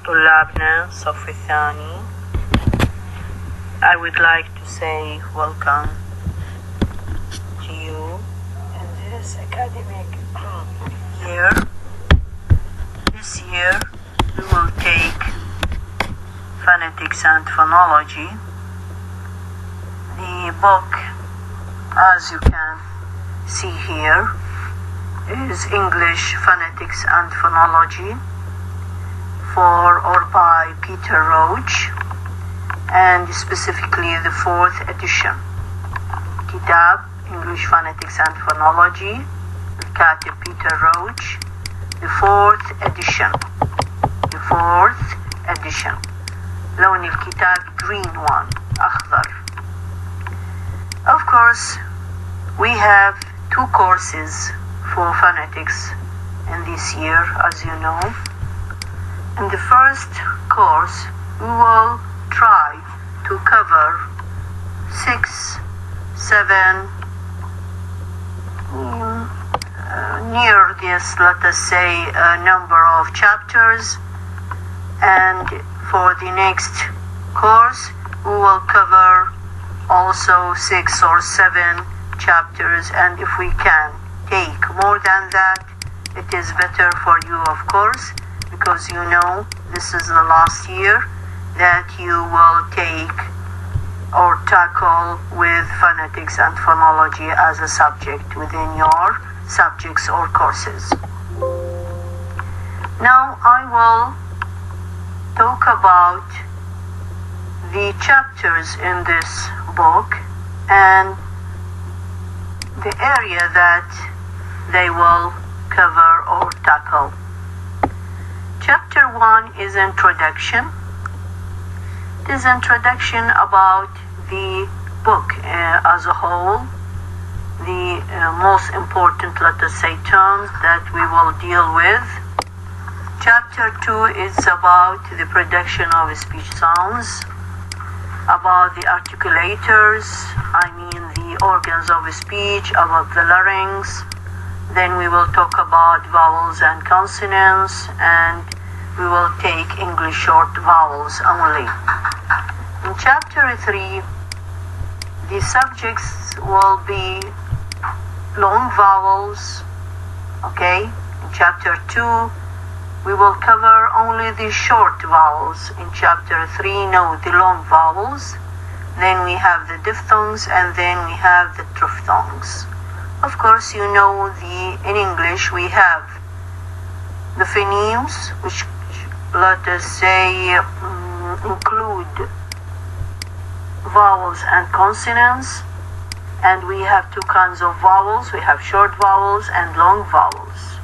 طلابنا الصف الثاني. I would like to say welcome to you in this academic year. This year we will take phonetics and phonology. The book, as you can see here, is English Phonetics and Phonology for or by Peter Roach, and specifically the 4th edition. كتاب English Phonetics and Phonology الكاتب Peter Roach, the 4th edition. The 4th edition. لون الكتاب green one, أخضر. Of course, we have 2 courses for phonetics in this year, as you know. In the first course, we will try to cover 6, 7, near this, let us say, number of chapters. And for the next course, we will cover also 6 or 7 chapters. And if we can take more than that, it is better for you, of course, because you know this is the last year that you will take or tackle with phonetics and phonology as a subject within your subjects or courses. Now I will talk about the chapters in this book and the area that they will cover or tackle. Chapter 1 is introduction. It is introduction about the book as a whole, the most important, let us say, terms that we will deal with. Chapter 2 is about the production of speech sounds, about the articulators, I mean the organs of speech, about the larynx. Then we will talk about vowels and consonants, and we will take English short vowels only. In chapter 3, the subjects will be long vowels, okay? In chapter 2, we will cover only the short vowels. In chapter 3, no, the long vowels. Then we have the diphthongs, and then we have the triphthongs. Of course, you know in English we have the phonemes, which let us say include vowels and consonants, and we have 2 kinds of vowels. We have short vowels and long vowels.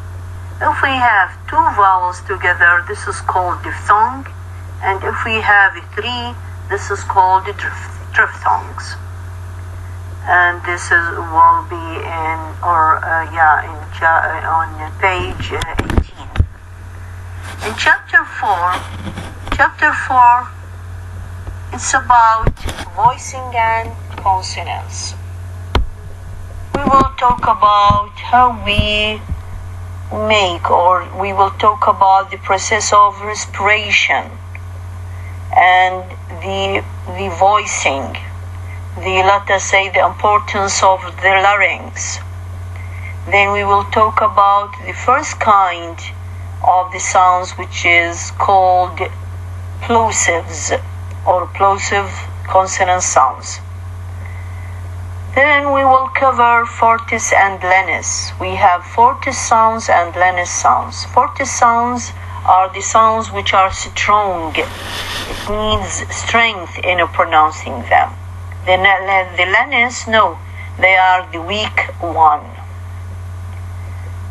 If we have 2 vowels together, this is called diphthong, and if we have 3, this is called the triphthongs. And this will be on page 18. In chapter 4, it's about voicing and consonants. We will talk about how we will talk about the process of respiration and the voicing, let us say, the importance of the larynx. Then we will talk about the first kind of the sounds, which is called plosives or plosive consonant sounds. Then we will cover fortis and lenis. We have fortis sounds and lenis sounds. Fortis sounds are the sounds which are strong. It needs strength in pronouncing them. The lenis, no, they are the weak one.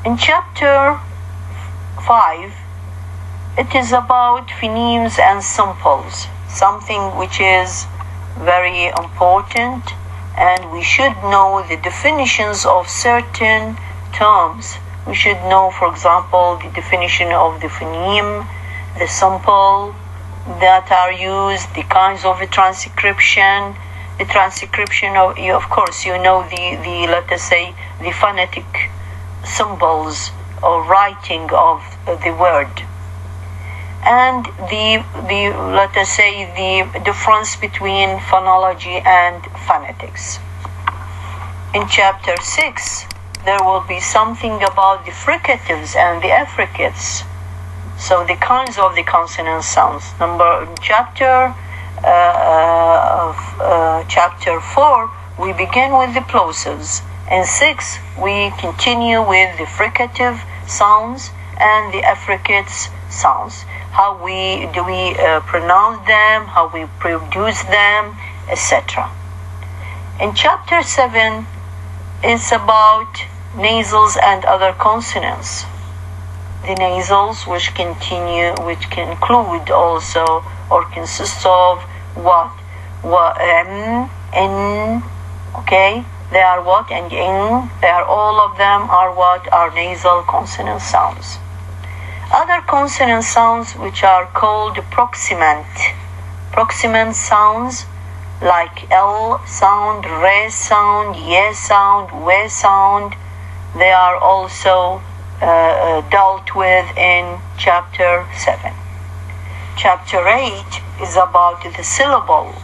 In chapter 5, it is about phonemes and simples, something which is very important, and we should know the definitions of certain terms. We should know, for example, the definition of the phoneme, the simple that are used, the kinds of transcription, the transcription of course, you know the let us say, the phonetic symbols or writing of the word. and the let us say the difference between phonology and phonetics. In chapter 6, there will be something about the fricatives and the affricates, so the kinds of the consonant sounds. Chapter 4, we begin with the plosives. In 6, we continue with the fricative sounds and the affricates sounds. How we pronounce them, how we produce them, etc. In chapter 7, it's about nasals and other consonants. The nasals, which can include also or consist of what? M, N, okay? They are what? And in. They are, all of them are what? Are nasal consonant sounds. Other consonant sounds which are called proximant. Proximant sounds like L sound, Re sound, Ye sound, We sound. They are also dealt with in chapter 7. Chapter 8 is about the syllable.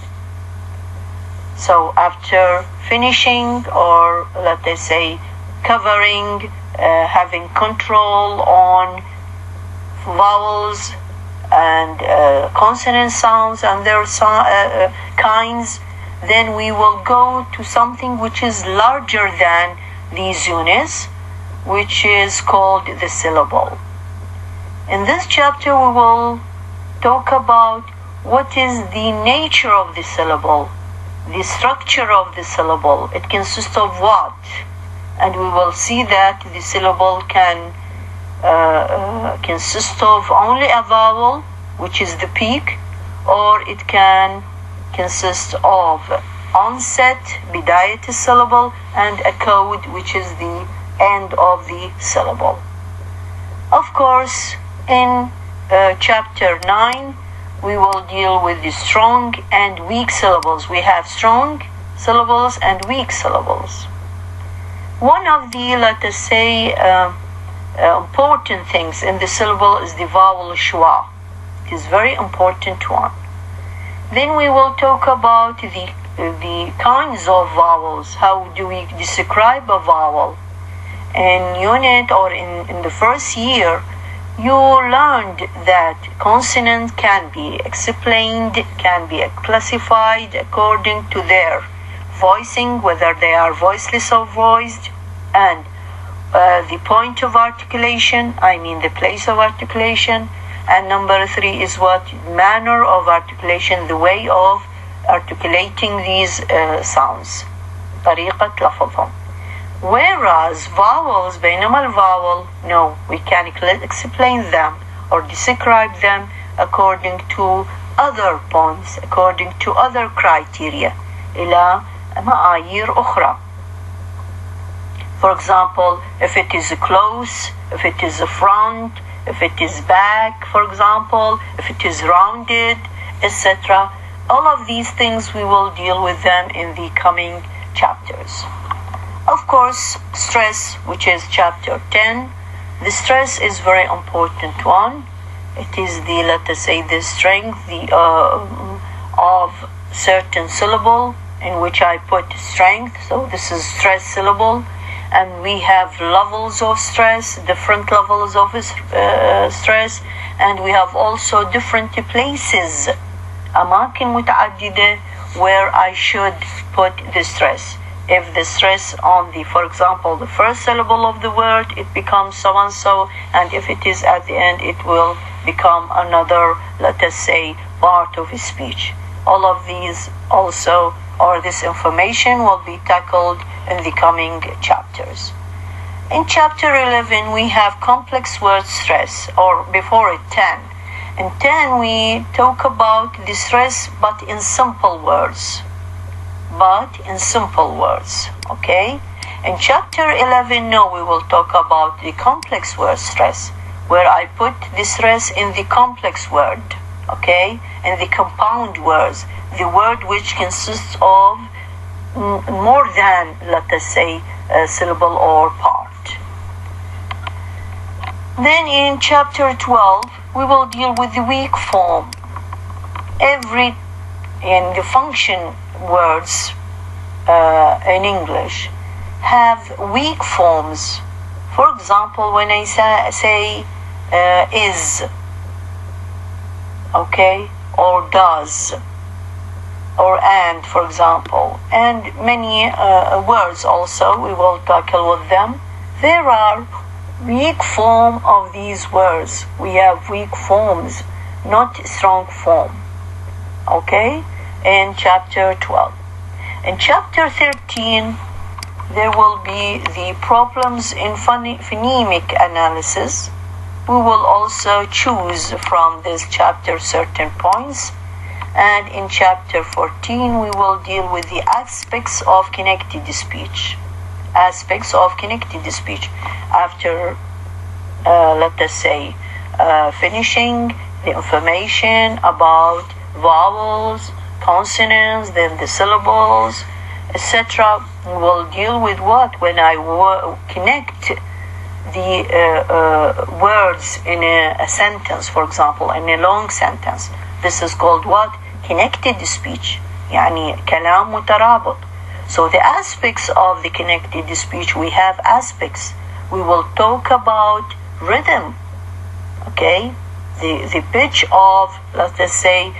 So after finishing, or let us say covering, having control on vowels and consonant sounds and their kinds, then we will go to something which is larger than these units, which is called the syllable. In this chapter, we will talk about what is the nature of the syllable, the structure of the syllable. It consists of what? And we will see that the syllable can consist of only a vowel, which is the peak, or it can consist of onset, bidayat syllable, and a code, which is the end of the syllable. Of course, in chapter 9, we will deal with the strong and weak syllables. We have strong syllables and weak syllables. One of the, let us say, important things in the syllable is the vowel schwa. It is very important one. Then we will talk about the kinds of vowels. How do we describe a vowel? In unit or in the first year, you learned that consonants can be explained, can be classified according to their voicing, whether they are voiceless or voiced, and the point of articulation, the place of articulation. And number 3 is what? Manner of articulation, the way of articulating these sounds. طريقة لفظهم. Whereas vowels, بينما الvowel, no, we can explain them or describe them according to other points, according to other criteria, إلى معايير أخرى. For example, if it is close, if it is front, if it is back, for example, if it is rounded, etc. All of these things we will deal with them in the coming chapters. Of course, stress, which is chapter 10. The stress is very important one. It is the, let us say, the strength of certain syllable in which I put strength. So this is stress syllable. And we have levels of stress, different levels of stress. And we have also different places, أماكن متعددة, where I should put the stress. If the stress on the, for example, the first syllable of the word, it becomes so and so, and if it is at the end, it will become another, let us say, part of speech. All of these also, or this information, will be tackled in the coming chapters. In chapter 11, we have complex word stress, or before it 10. In 10, we talk about the stress, but in simple words. Okay? In chapter 11, no, we will talk about the complex word stress, where I put the stress in the complex word, okay? In the compound words, the word which consists of more than, let us say, a syllable or part. Then in chapter 12, we will deal with the weak form. In the function words in English have weak forms. For example, when I say is, okay, or does, or and, for example, and many words also, we will tackle with them. There are weak form of these words. We have weak forms, not strong form. Okay, in chapter 12. In chapter 13, there will be the problems in phonemic analysis. We will also choose from this chapter certain points. And in chapter 14, we will deal with the aspects of connected speech. Aspects of connected speech. After, let us say, finishing the information about vowels, consonants, then the syllables, etc. We will deal with what? When I connect the words in a sentence, for example, in a long sentence. This is called what? Connected speech. يعني كلام مترابط. So the aspects of the connected speech, we have aspects. We will talk about rhythm. Okay? The pitch of, let us say,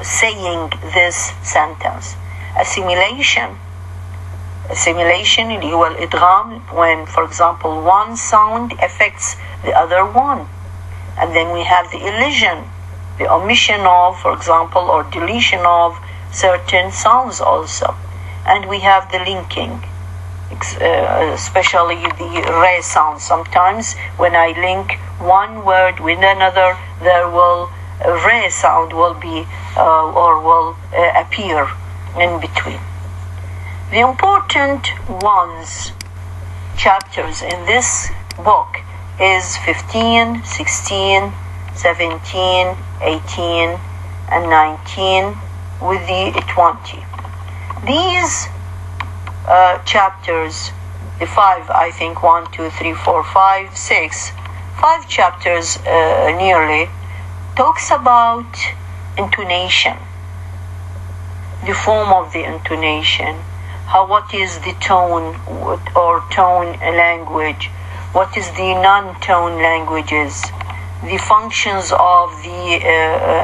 saying this sentence. Assimilation اللي هو الإدغام, when for example one sound affects the other one. And then we have the elision, the omission of, for example, or deletion of certain sounds also. And we have the linking, especially the re sound. Sometimes when I link one word with another, there will a re sound will be or will appear in between. The important chapters in this book is 15, 16, 17, 18, and 19 with the 20. These chapters, the 5, I think, 1, 2, 3, 4, 5, 6, 5 chapters nearly, talks about intonation, the form of the intonation, what is the tone or tone language, what is the non-tone languages, the functions of the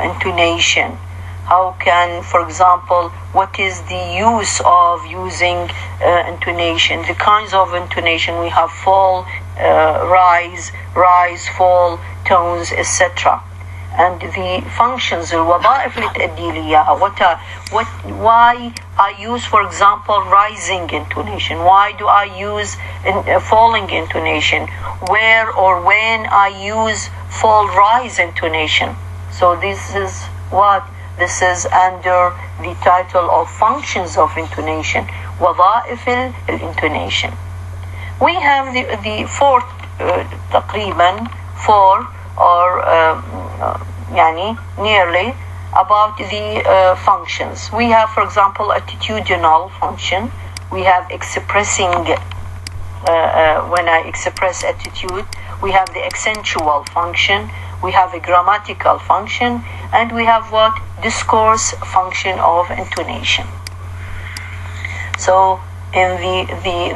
intonation, how can, for example, what is the use of using intonation, the kinds of intonation we have: fall, rise, fall, tones, etc. And the functions, الوظائف اللي تؤدي لي إياها. Why I use, for example, rising intonation? Why do I use falling intonation? Where or when I use fall-rise intonation? So this is what? This is under the title of functions of intonation, وظائف الintonation. We have the fourth, تقريبا, 4 or nearly about the functions. We have, for example, attitudinal function. We have expressing, when I express attitude. We have the accentual function. We have a grammatical function. And we have what? Discourse function of intonation. So in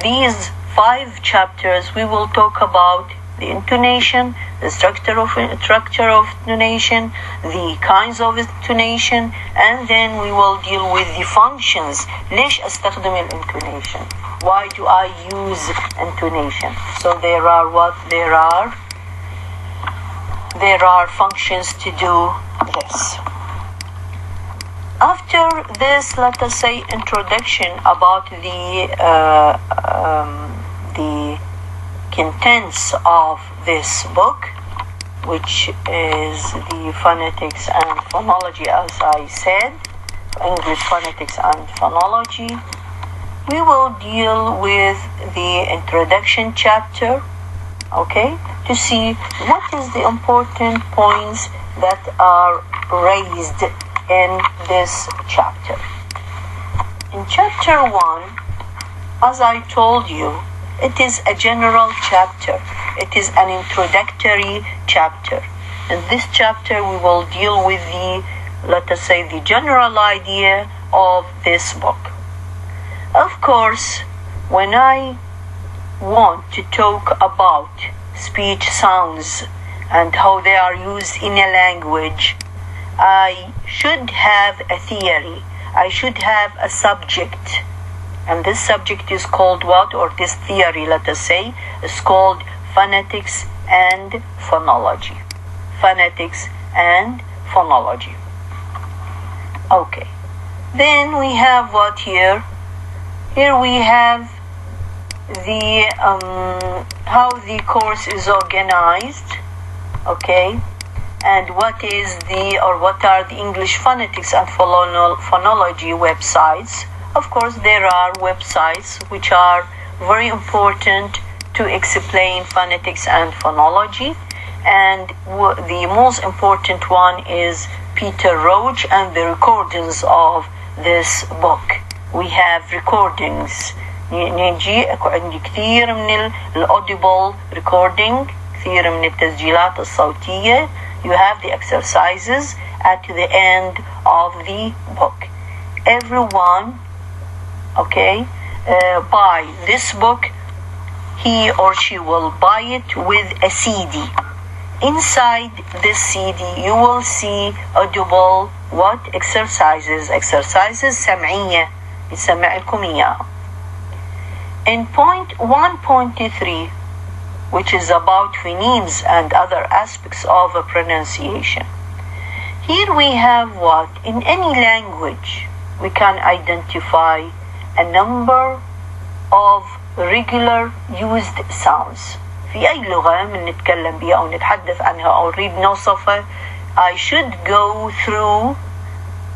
these 5 chapters, we will talk about the intonation, the structure of intonation, the kinds of intonation, and then we will deal with the functions. ليش أستخدم الانtonation? Why do I use intonation? So there are what? There are functions to do this. After this, let us say, introduction about the contents of this book, which is the phonetics and phonology, as I said, English phonetics and phonology. We will deal with the introduction chapter, okay, to see what is the important points that are raised in this chapter. In chapter 1, as I told you, it is a general chapter. It is an introductory chapter. In this chapter, we will deal with let us say, the general idea of this book. Of course, when I want to talk about speech sounds and how they are used in a language, I should have a theory. I should have a subject. And this subject is called what? Or this theory, let us say, is called phonetics and phonology. Phonetics and phonology. Okay. Then we have what here? Here we have the how the course is organized. Okay. And what are the English phonetics and phonology websites? Of course, there are websites which are very important to explain phonetics and phonology. And the most important one is Peter Roach and the recordings of this book. We have recordings. نجي عندي كثير من الaudible recording، كثير من التسجيلات الصوتية. You have the exercises at the end of the book. Everyone, okay, buy this book. He or she will buy it with a CD. Inside this CD, you will see audible what? Exercises سمعية بسمع لكم إياها. In point 1.3, which is about phonemes and other aspects of a pronunciation. Here we have what? In any language, we can identify a number of regular used sounds. في أي لغة من نتكلم بها أو نتحدث عنها أو نريد نوصفها, I should go through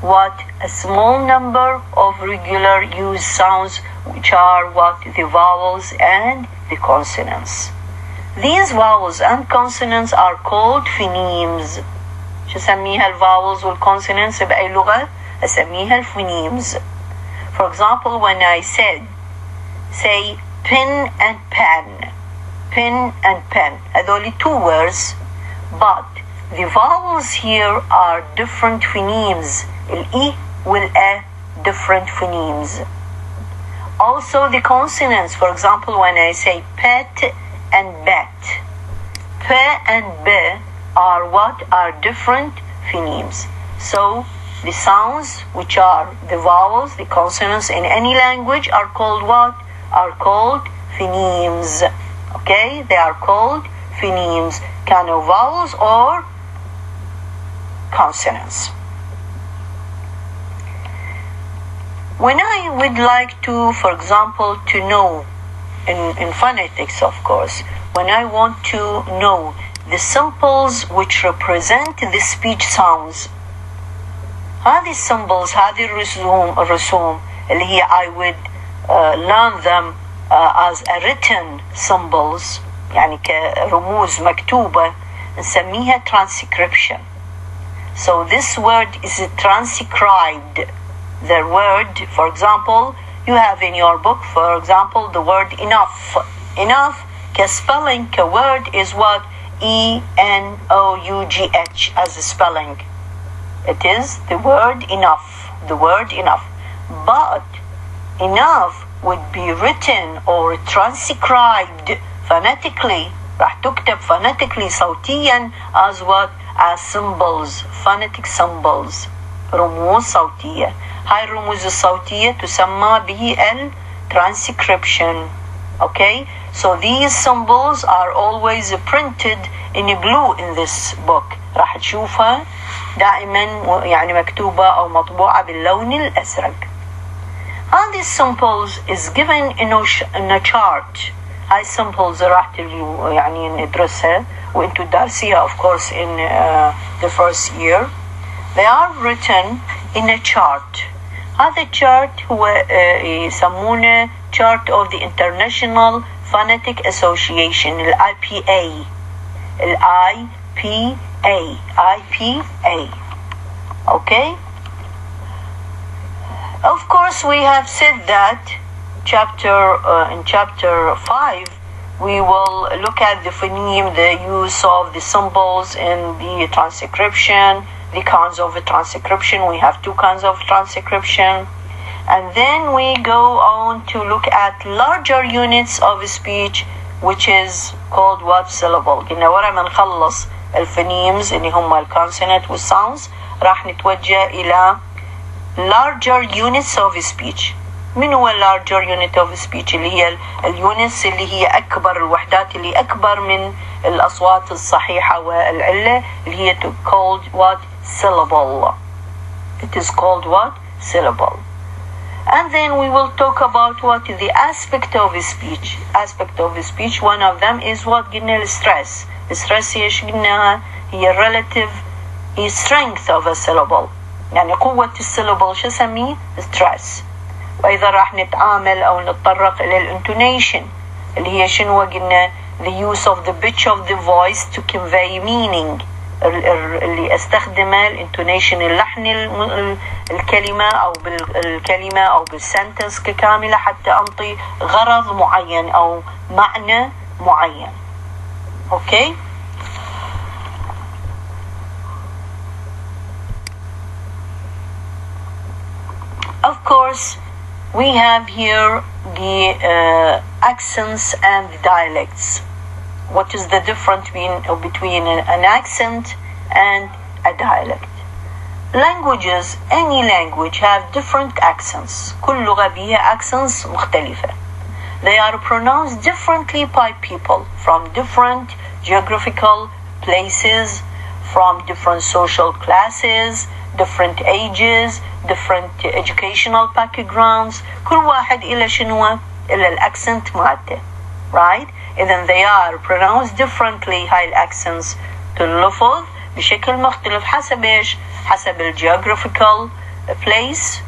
what? A small number of regular used sounds, which are what? The vowels and the consonants. These vowels and consonants are called phonemes. شو أسميها الفاولز والconsonants بأي لغة؟ أسميها الphonemes. For example, when I say pen and pen, pen and pen, هذول two words, but the vowels here are different phonemes. الإي والأ different phonemes. Also the consonants, for example, when I say pet and bet, p and b are what? Are different phonemes. So the sounds, which are the vowels, the consonants in any language, are called what? Are called phonemes. Okay, they are called phonemes. Kind of vowels or consonants. When I would like to, for example, to know in phonetics, of course, when I want to know the symbols which represent the speech sounds, هذه السymbols, هذه الرسوم اللي هي I would learn them as a written symbols, يعني كرموز مكتوبة, نسميها transcription. So this word is transcribed. The word, for example, you have in your book, for example, the word enough. Enough, spelling, word is what? E-N-O-U-G-H as a spelling. It is the word enough. The word enough. But enough would be written or transcribed phonetically. راح تكتب phonetically صوتيا as what? As symbols. Phonetic symbols. رموز صوتية. هاي الرموز الصوتية تسمى بالtranscription. Okay, so these symbols are always printed in blue in this book. راح تشوفها دائما يعني مكتوبة أو مطبوعة باللون الأزرق. And these symbols is given in a chart. هاي symbols راح يعني ندرسها وانتو دارسيها of course in the first year. They are written in a chart. هذا chart هو يسمونه chart of the International Phonetic Association, IPA. IPA. Okay? Of course, we have said that in chapter 5 we will look at the phoneme, the use of the symbols in the transcription, the kinds of transcription. We have two kinds of transcription. And then we go on to look at larger units of speech, which is called what? Syllable. قلنا ورا ما نخلص الفونيمز اللي هم الكونسونانت والساوندز راح نتوجه إلى larger units of speech. من هو larger unit of speech؟ اللي هي اليونتس اللي هي أكبر الوحدات اللي أكبر من الأصوات الصحيحة والعلة اللي هي called what? Syllable. It is called what? Syllable. And then we will talk about what is the aspect of speech. Aspect of speech, one of them is what? قلنا stress. Stress ايش قلناها؟ هي relative strength of a syllable. يعني قوة السيلابل شو اسميه؟ stress. وإذا راح نتعامل أو نتطرق إلى الانتونيشن اللي هي شنو قلنا؟ the use of the pitch of the voice to convey meaning. اللي استخدمه الانتونيشن اللحن الكلمة أو بالكلمة أو بالسنتنس ككاملة حتى أنطي غرض معين أو معنى معين. Okay? Of course, we have here the accents and the dialects. What is the difference between an accent and a dialect? Languages, any language have different accents. كل لغة بها accents مختلفة. They are pronounced differently by people from different geographical places, from different social classes, different ages, different educational backgrounds. كل واحد إلى شنو؟ إلى الأكسنت مالته. Right? إذن they are pronounced differently. هاي الأكسنتس تلفظ بشكل مختلف حسب إيش؟ حسب الجيوغرافيكال place،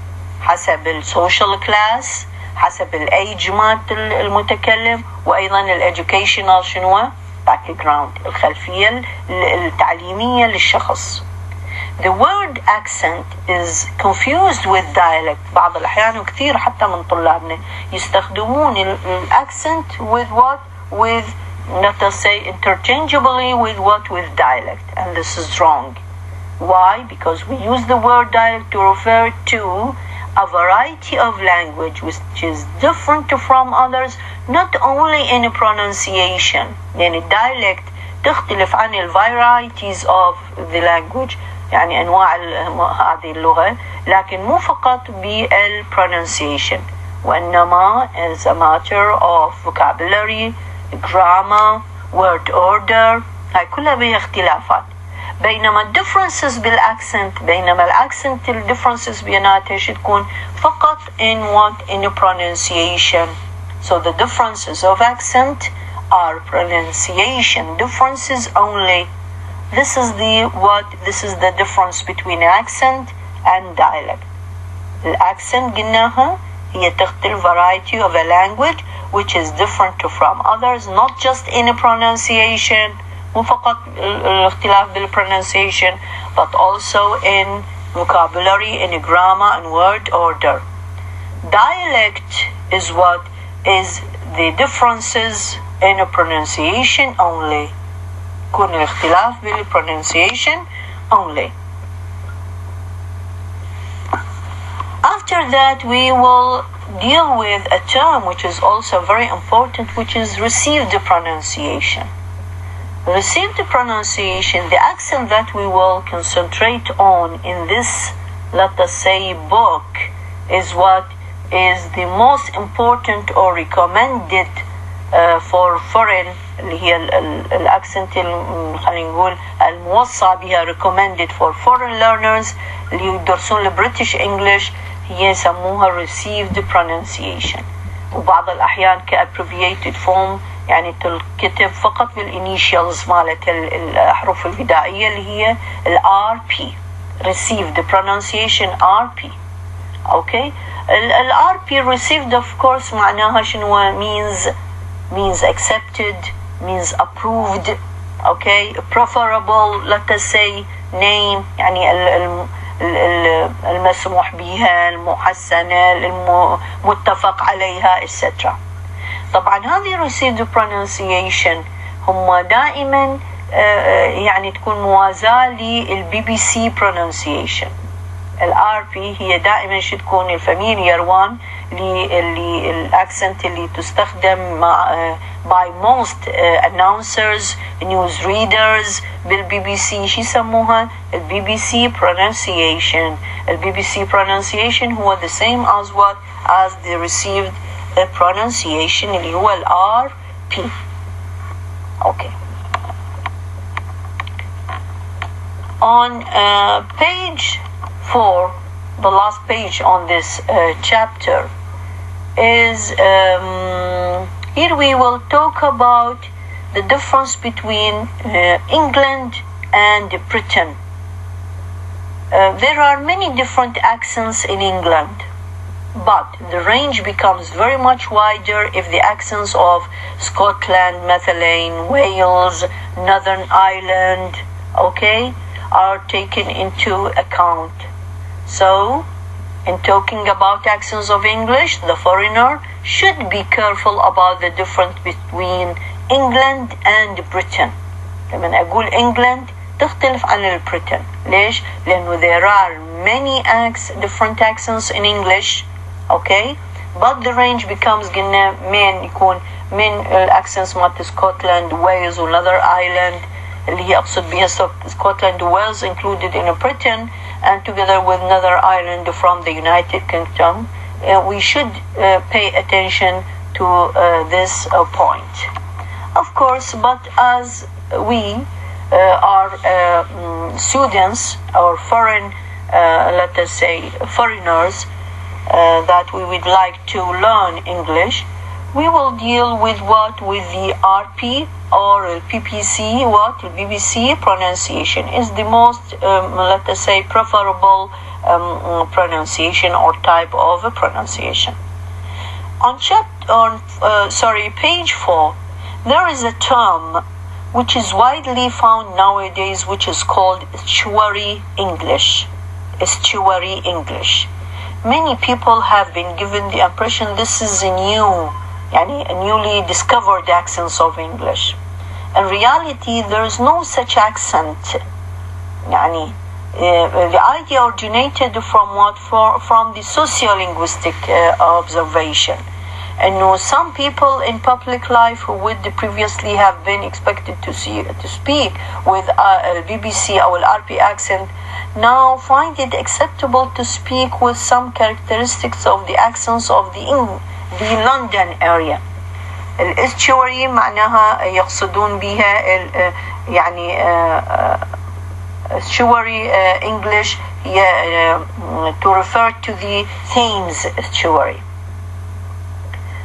حسب السوشيال كلاس، حسب الأيج مالت المتكلم، وأيضا الإديوكيشنال شنو؟ باك جراوند، الخلفية التعليمية للشخص. The word accent is confused with dialect. بعض الأحيان وكثير حتى من طلابنا يستخدمون accent with what? With, let us say, interchangeably with what? With dialect. And this is wrong. Why? Because we use the word dialect to refer to a variety of language which is different from others, not only in pronunciation. يعني dialect تختلف عن ال varieties of the language، يعني أنواع هذه اللغة، لكن مو فقط بالpronunciation، وإنما as a matter of vocabulary, grammar, word order. هاي كلها بها اختلافات. بينما differences بالaccent، بينما الaccent differences بيناتها تكون فقط in what? In pronunciation. So the differences of accent are pronunciation differences only. This is the difference between accent and dialect. الaccent قلناها هي تختلف variety of a language which is different from others, not just in pronunciation، مو فقط الاختلاف بالpronunciation, but also in vocabulary, in grammar and word order. Dialect is what? Is the differences in pronunciation only. يكون الاختلاف بالpronunciation only. After that we will deal with a term which is also very important, which is received pronunciation. Received pronunciation, the accent that we will concentrate on in this, let us say, book, is what is the most important or recommended for foreign، اللي هي الاكسنت خلينا نقول الموصى بها recommended for foreign learners اللي يدرسون البريتش انجلش، هي يسموها received pronunciation. وبعض الأحيان كأبريفيتد فورم، يعني تكتب فقط بالإنيشيالز مالت الأحرف البدائية اللي هي RP. received pronunciation RP. Okay? RP received of course معناها شنو؟ means accepted, means approved. Okay? Preferable, let us say, name، يعني المسموح بها، المحسنة، المتفق عليها، etc. طبعا هذه received pronunciation هم دائما يعني تكون موازاة للبي بي سي pronunciation. الار بي هي دائما شو تكون الفاميليار وان للاكسنت اللي تستخدم مع by most announcers news readers بالبي بي سي. شو يسموها؟ البي بي سي pronunciation. البي بي سي pronunciation هو the same as what as the received pronunciation اللي هو الار بي. okay. On page 4, the last page on this chapter is here we will talk about the difference between England and Britain. There are many different accents in England, but the range becomes very much wider if the accents of Scotland, مثلا Wales, Northern Ireland, okay, are taken into account. So, in talking about accents of English, the foreigner should be careful about the difference between England and Britain. لما أقول England تختلف عن Britain. ليش؟ لأنه there are many different accents in English, okay? But the range becomes قلنا من يكون من accents مالت Scotland, Wales و Northern Ireland اللي هي أقصد بها Scotland و Wales included in Britain and together with Northern Ireland from the United Kingdom. We should pay attention to this point. Of course, but as we are students or foreign, let us say foreigners, that we would like to learn English, we will deal with what? With the RP or PPC, what? The BBC pronunciation is the most, let us say, preferable pronunciation or type of pronunciation. On page 4, there is a term which is widely found nowadays, which is called estuary English. Estuary English. Many people have been given the impression this is a newly discovered accents of English. In reality, there is no such accent. The idea originated from what? From the sociolinguistic observation. And some people in public life who would previously have been expected to speak with a BBC or RP accent now find it acceptable to speak with some characteristics of the accents of the London area. الاستشواري معناها يقصدون بها estuary English to refer to the Thames estuary.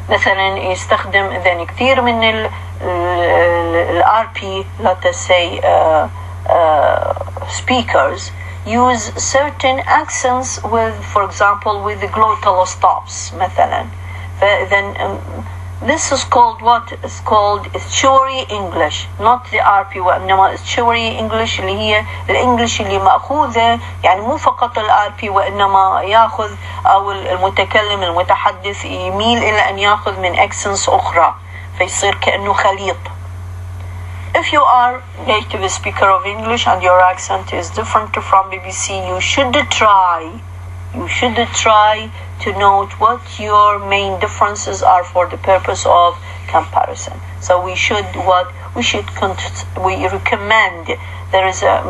مثلا يستخدم إذن كثير من ال RP, let us say speakers use certain accents with, for example, with the glottal stops مثلا. Then this is called what? It's called estuary English, not the RP, وإنما estuary English اللي هي الإنجليش اللي مأخوذة مو فقط ال RP وإنما يأخذ أو المتكلم المتحدث يميل إلى أن يأخذ من accents أخرى فيصير كأنه خليط. If you are native speaker of English and your accent is different from BBC, you should try to note what your main differences are for the purpose of comparison. So we recommend, there is a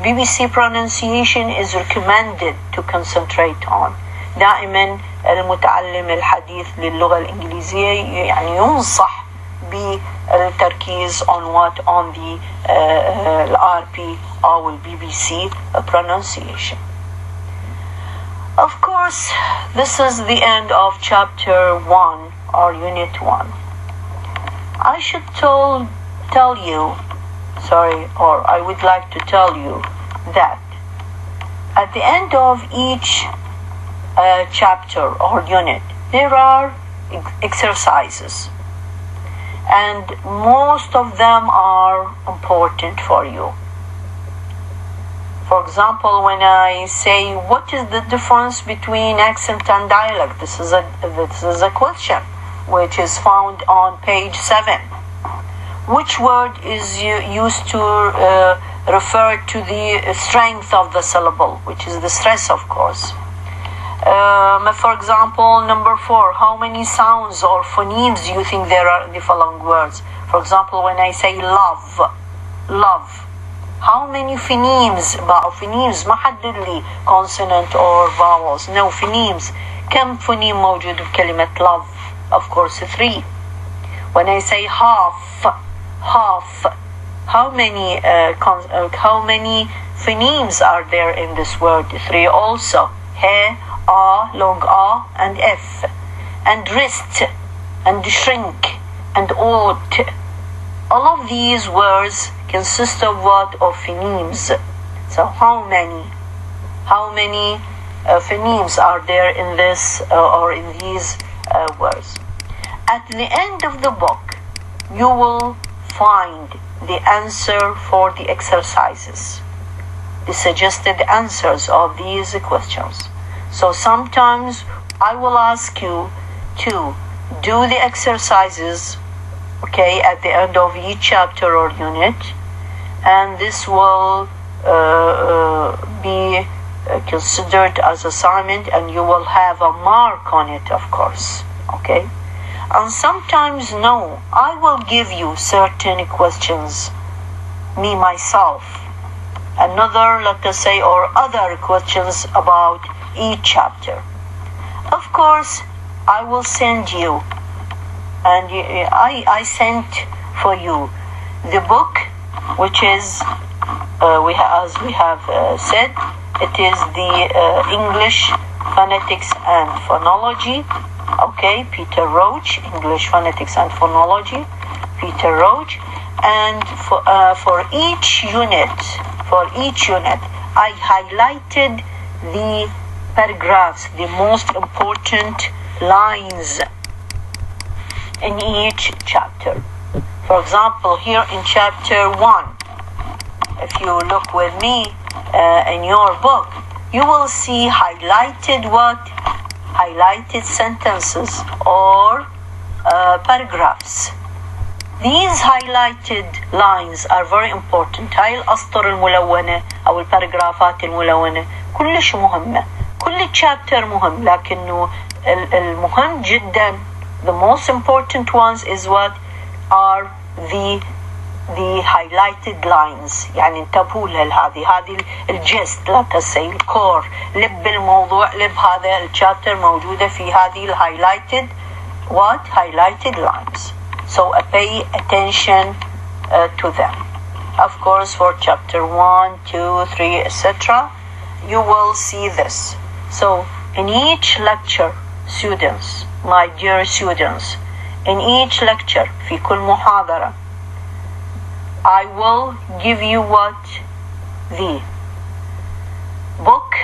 BBC pronunciation is recommended to concentrate on. دائما المتعلم الحديث للغة الإنجليزية ينصح بالتركيز on what? On the RP or BBC pronunciation. Of course, this is the end of chapter 1 or unit 1. I should tell you, or I would like to tell you that at the end of each chapter or unit, there are exercises. And most of them are important for you. For example, when I say, what is the difference between accent and dialect? This is a question. which is found on page 7. Which word is used to refer to the strength of the syllable, which is the stress, of course. For example, number 4, how many sounds or phonemes do you think there are in the following words? For example, when I say love, love, how many phonemes? phonemes ما حدد لي consonant or vowels. No, phonemes. كم phoneme موجود بكلمة love? Of course 3. When I say half, half, how many phonemes are there in this word? 3 also. He, a, long a, and f. And wrist, and shrink, and ought. All of these words consist of what? Of phonemes. So how many phonemes are there in this or in these words? At the end of the book, you will find the answer for the exercises, the suggested answers of these questions. So sometimes I will ask you to do the exercises, okay, at the end of each chapter or unit, and this will be considered as assignment, and you will have a mark on it, of course, okay? And sometimes, no, I will give you certain questions, me, myself, another, let us say, or other questions about each chapter. Of course, I will send you, and I sent for you the book, which is, as we have said, it is the English Phonetics and Phonology, okay, Peter Roach, English Phonetics and Phonology, Peter Roach, and for each unit, I highlighted the paragraphs, the most important lines in each chapter. For example, here in chapter 1, if you look with me in your book, you will see highlighted what? Highlighted sentences or paragraphs. These highlighted lines are very important. هاي الأسطر الملونة أو الباراجرافات الملونة كلش مهمة. كل chapter مهم، لكنه المهم جدا, the most important ones is what are the highlighted lines. يعني انتبهوا هذه الجست، لا تسي الكور، لب الموضوع، لب هذا الشابتر موجودة في هذه highlighted highlighted lines. So pay attention to them. Of course, for chapter 1, 2, 3, etc., you will see this. So in each lecture, students, my dear students, in each lecture, في كل محاضرة, I will give you what? The book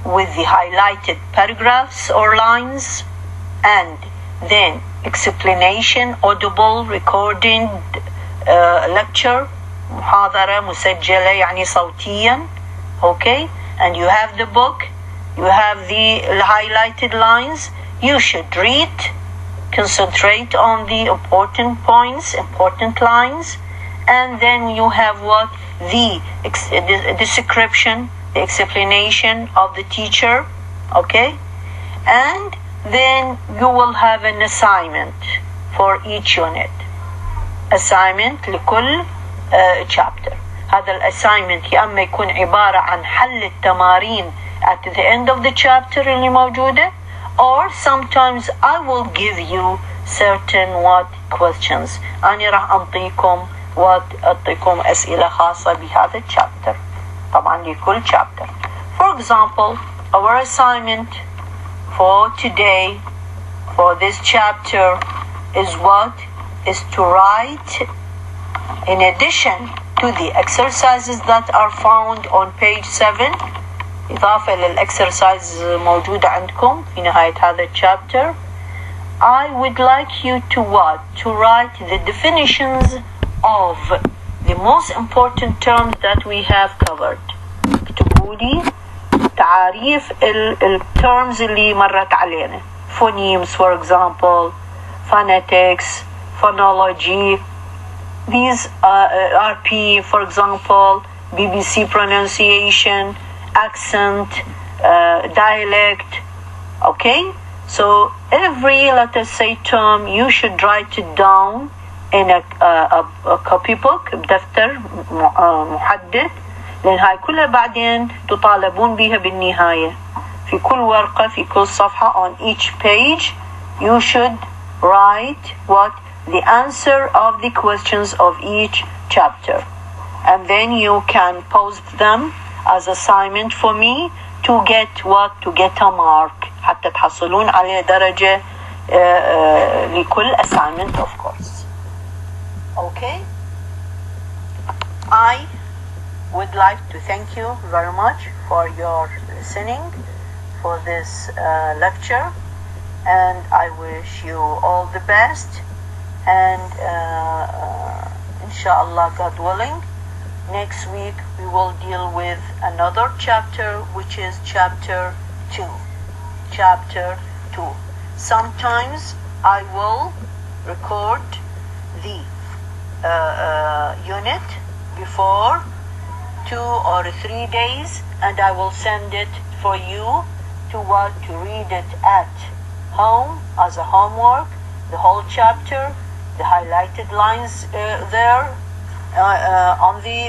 with the highlighted paragraphs or lines, and then explanation, audible, recording, lecture, محاضرة مسجلة يعني صوتيا, okay? And you have the book, you have the highlighted lines. You should read, concentrate on the important points, important lines, and then you have what? The description, the explanation of the teacher, okay? And then you will have an assignment for each unit. Assignment لكل chapter. هذا الassignment يا أما يكون عبارة عن حل التمارين at the end of the chapter اللي موجودة, or sometimes I will give you certain what questions. أنا راح أعطيكم أسئلة خاصة بهذا chapter. طبعا لكل chapter. For example, our assignment for today, for this chapter, is what? Is to write, in addition to the exercises that are found on page 7, إضافة للexercises موجودة عندكم في نهاية هذا chapter, I would like you to what? To write the definitions of the most important terms that we have covered. اكتبوا لي تعاريف الterms اللي مرت علينا. Phonemes, for example, phonetics, phonology. These RP, for example, BBC pronunciation, accent, dialect. Okay? So every, let us say, term, you should write it down in a copybook بدفتر محدد، لأن هاي كلها بعدين تطالبون بها بالنهاية. في كل ورقة، في كل صفحة، on each page you should write what the answer of the questions of each chapter, and then you can post them as assignment for me to get what, to get a mark حتى تحصلون عليه درجة لكل assignment of course. Okay, I would like to thank you very much for your listening for this lecture, and I wish you all the best, and inshallah, God willing, next week we will deal with another chapter, which is chapter 2. Sometimes I will record the unit before 2 or 3 days, and I will send it for you to read it at home as a homework, the whole chapter, the highlighted lines there on the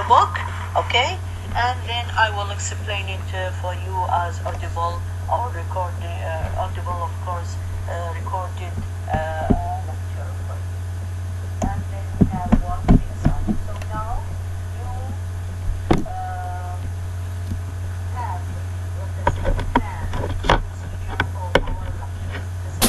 book, okay? And then I will explain it for you as audible or recorded, audible of course, recorded lecture for you. And then we have one assignment. So now you have, let us say, plan procedure of our lecture. This is